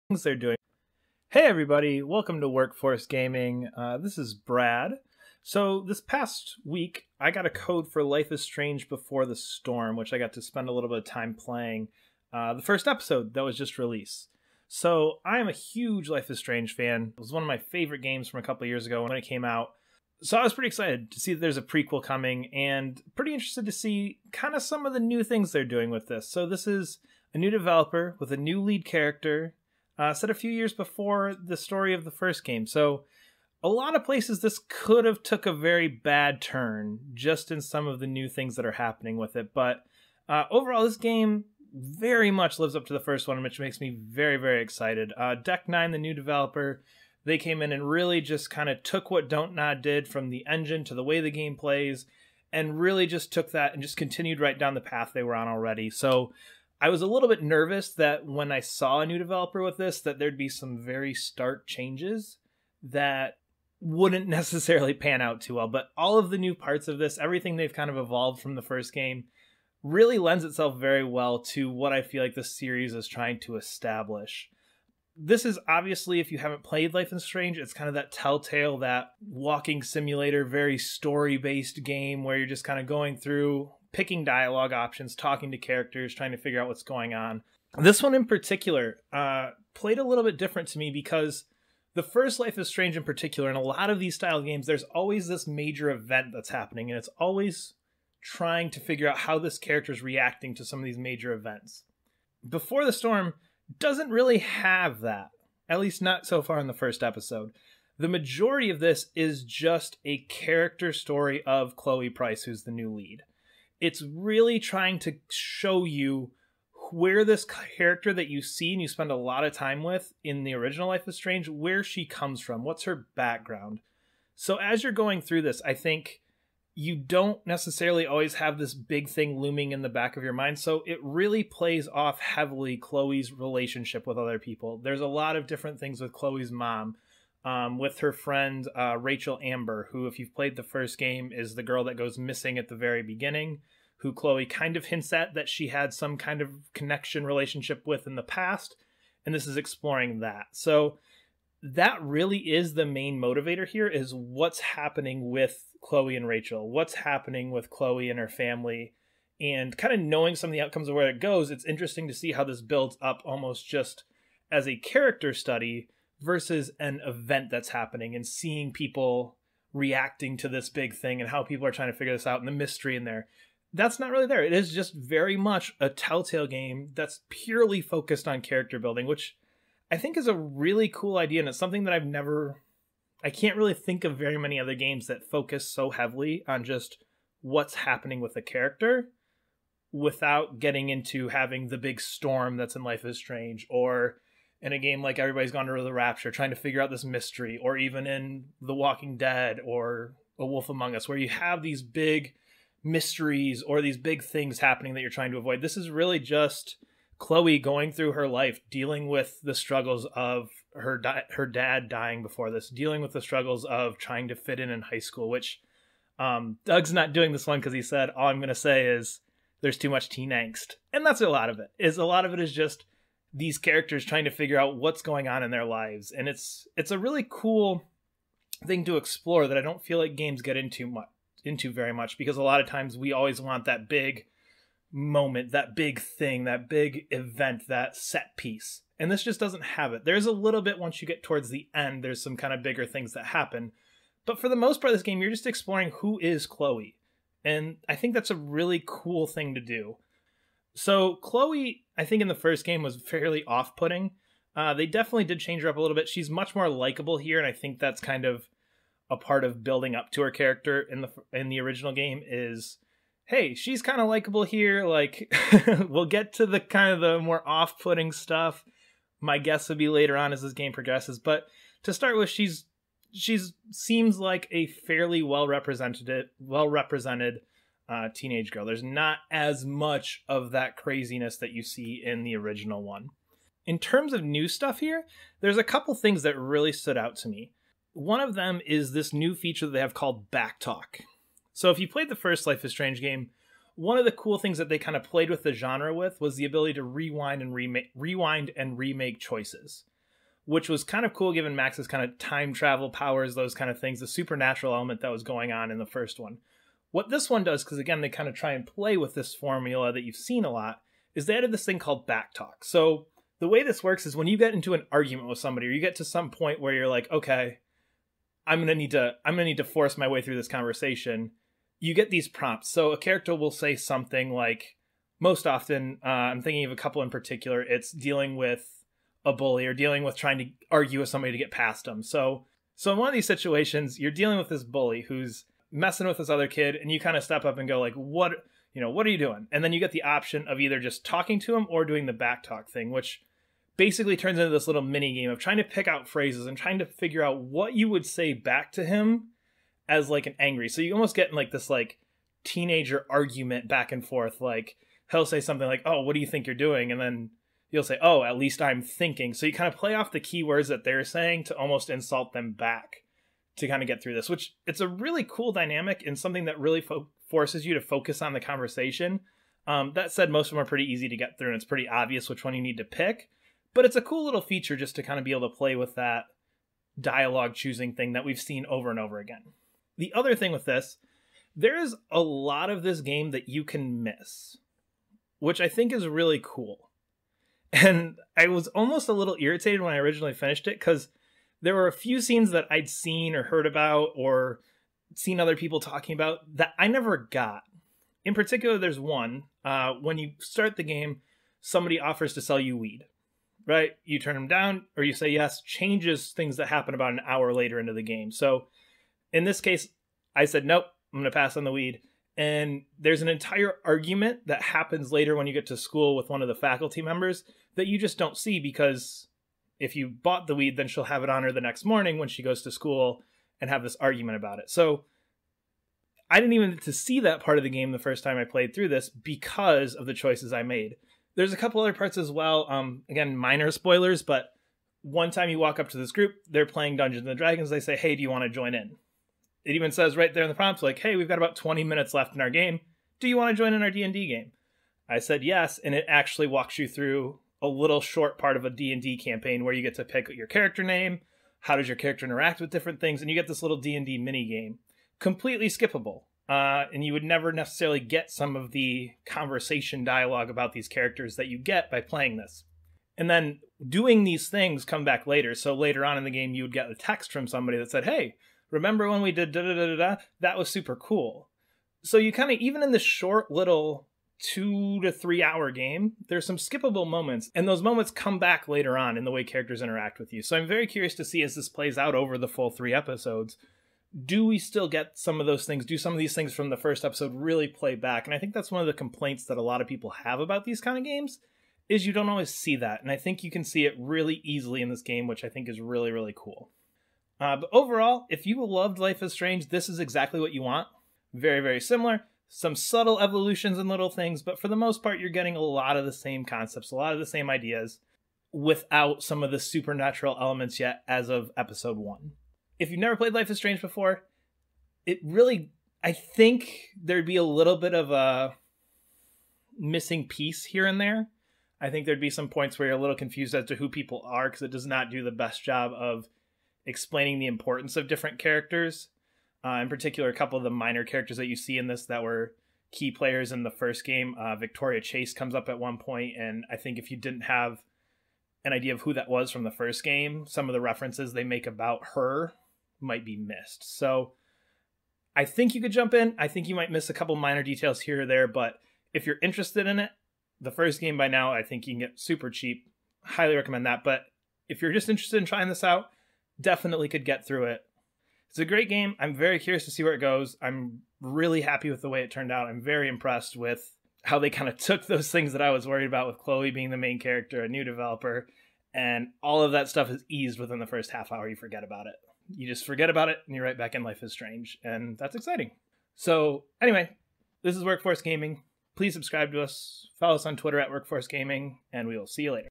things they're doing. Hey everybody, welcome to Workforce Gaming. This is Brad. So this past week, I got a code for Life is Strange Before the Storm, which I got to spend a little bit of time playing. The first episode that was just released. So I am a huge Life is Strange fan. It was one of my favorite games from a couple of years ago when it came out. So I was pretty excited to see that there's a prequel coming and pretty interested to see kind of some of the new things they're doing with this. So this is a new developer with a new lead character, set a few years before the story of the first game. So a lot of places this could have took a very bad turn just in some of the new things that are happening with it. But overall, this game very much lives up to the first one, which makes me very, very excited. Deck 9, the new developer, they came in and really just kind of took what Don't Nod did from the engine to the way the game plays and really just took that and just continued right down the path they were on already. So I was a little bit nervous that when I saw a new developer with this, that there'd be some very stark changes that wouldn't necessarily pan out too well. But all of the new parts of this, everything they've kind of evolved from the first game, really lends itself very well to what I feel like this series is trying to establish. This is obviously, if you haven't played Life is Strange, it's kind of that telltale, that walking simulator, very story-based game where you're just kind of going through, picking dialogue options, talking to characters, trying to figure out what's going on. This one in particular played a little bit different to me because the first Life is Strange in particular, in a lot of these style games, there's always this major event that's happening, and it's always trying to figure out how this character is reacting to some of these major events. Before the Storm doesn't really have that, at least not so far in the first episode. The majority of this is just a character story of Chloe Price, who's the new lead. It's really trying to show you where this character that you see and you spend a lot of time with in the original Life is Strange, where she comes from, what's her background. So as you're going through this, I think you don't necessarily always have this big thing looming in the back of your mind. So it really plays off heavily Chloe's relationship with other people. There's a lot of different things with Chloe's mom, with her friend Rachel Amber, who, if you've played the first game, is the girl that goes missing at the very beginning, who Chloe kind of hints at that she had some kind of connection relationship with in the past. And this is exploring that. So that really is the main motivator here, is what's happening with Chloe and Rachel, what's happening with Chloe and her family, and kind of knowing some of the outcomes of where it goes. It's interesting to see how this builds up almost just as a character study versus an event that's happening, and seeing people reacting to this big thing and how people are trying to figure this out and the mystery in there. That's not really there. It is just very much a Telltale game that's purely focused on character building, which I think is a really cool idea, and it's something that I can't really think of very many other games that focus so heavily on just what's happening with the character without getting into having the big storm that's in Life is Strange, or in a game like Everybody's Gone to the Rapture, trying to figure out this mystery, or even in The Walking Dead or A Wolf Among Us, where you have these big mysteries or these big things happening that you're trying to avoid. This is really just Chloe going through her life, dealing with the struggles of her dad dying before this, dealing with the struggles of trying to fit in high school, which Doug's not doing this one because he said, all I'm going to say is there's too much teen angst. And that's a lot of it. A lot of it is just these characters trying to figure out what's going on in their lives. And it's a really cool thing to explore that I don't feel like games get into very much, because a lot of times we always want that big moment, that big thing, that big event, that set piece. And this just doesn't have it. There's a little bit once you get towards the end, there's some kind of bigger things that happen. But for the most part of this game, you're just exploring who is Chloe. And I think that's a really cool thing to do. So Chloe, I think in the first game was fairly off-putting. They definitely did change her up a little bit. She's much more likable here, and I think that's kind of a part of building up to her character in the original game is, hey, she's kind of likable here. Like, we'll get to the kind of the more off-putting stuff. My guess would be later on as this game progresses. But to start with, she's seems like a fairly well-represented teenage girl. There's not as much of that craziness that you see in the original one. In terms of new stuff here, there's a couple things that really stood out to me. One of them is this new feature that they have called Backtalk. So if you played the first Life is Strange game, one of the cool things that they kind of played with the genre with was the ability to rewind and remake choices. which was kind of cool given Max's kind of time travel powers, those kind of things, the supernatural element that was going on in the first one. What this one does, because again, they kind of try and play with this formula that you've seen a lot, is they added this thing called backtalk. So the way this works is when you get into an argument with somebody, or you get to some point where you're like, okay, I'm gonna need to force my way through this conversation, you get these prompts. So a character will say something like, most often, I'm thinking of a couple in particular, it's dealing with a bully or dealing with trying to argue with somebody to get past them. So in one of these situations, you're dealing with this bully who's messing with this other kid, and you kind of step up and go like, what are you doing? And then you get the option of either just talking to him or doing the backtalk thing, which basically turns into this little mini game of trying to pick out phrases and trying to figure out what you would say back to him as like an angry. So you almost get in like this like teenager argument back and forth. Like he'll say something like, oh, what do you think you're doing? And then you'll say, oh, at least I'm thinking. So you kind of play off the keywords that they're saying to almost insult them back to kind of get through this, which it's a really cool dynamic and something that really forces you to focus on the conversation. That said, most of them are pretty easy to get through, and it's pretty obvious which one you need to pick. But it's a cool little feature just to kind of be able to play with that dialogue choosing thing that we've seen over and over again. The other thing with this, there is a lot of this game that you can miss, which I think is really cool. And I was almost a little irritated when I originally finished it because there were a few scenes that I'd seen or heard about or seen other people talking about that I never got. In particular, there's one. When you start the game, somebody offers to sell you weed. Right? You turn them down or you say yes, changes things that happen about an hour later into the game. So in this case, I said, nope, I'm going to pass on the weed. And there's an entire argument that happens later when you get to school with one of the faculty members that you just don't see, because if you bought the weed, then she'll have it on her the next morning when she goes to school and have this argument about it. So I didn't even get to see that part of the game the first time I played through this because of the choices I made. There's a couple other parts as well. Again, minor spoilers, but one time you walk up to this group, they're playing Dungeons and Dragons. They say, hey, do you want to join in? It even says right there in the prompts, like, hey, we've got about 20 minutes left in our game. Do you want to join in our D&D game? I said yes, and it actually walks you through a little short part of a D&D campaign where you get to pick your character name, how does your character interact with different things, and you get this little D&D mini game. Completely skippable. And you would never necessarily get some of the conversation dialogue about these characters that you get by playing this. And then doing these things come back later. So later on in the game, you would get a text from somebody that said, hey, remember when we did da-da-da-da-da? That was super cool. So you kind of, even in this short little 2 to 3 hour game, there's some skippable moments. And those moments come back later on in the way characters interact with you. So I'm very curious to see as this plays out over the full 3 episodes. Do we still get some of those things? Do some of these things from the first episode really play back? And I think that's one of the complaints that a lot of people have about these kind of games, is you don't always see that. And I think you can see it really easily in this game, which I think is really, really cool. But overall, if you loved Life is Strange, this is exactly what you want. Very, very similar. Some subtle evolutions and little things, but for the most part, you're getting a lot of the same concepts, a lot of the same ideas, without some of the supernatural elements yet as of episode 1. If you've never played Life is Strange before, it really, I think there'd be a little bit of a missing piece here and there. I think there'd be some points where you're a little confused as to who people are, because it does not do the best job of explaining the importance of different characters. In particular, a couple of the minor characters that you see in this that were key players in the first game. Victoria Chase comes up at one point, and I think if you didn't have an idea of who that was from the first game, some of the references they make about her might be missed. So I think you could jump in. I think you might miss a couple minor details here or there, but if you're interested in it, the first game by now, I think you can get super cheap. Highly recommend that. But if you're just interested in trying this out, definitely could get through it. It's a great game. I'm very curious to see where it goes. I'm really happy with the way it turned out. I'm very impressed with how they kind of took those things that I was worried about with Chloe being the main character, a new developer, and all of that stuff is eased within the first half hour. You forget about it. You just forget about it, and you're right back in Life is Strange, and that's exciting. So, anyway, this is Workforce Gaming. Please subscribe to us, follow us on Twitter at Workforce Gaming, and we will see you later.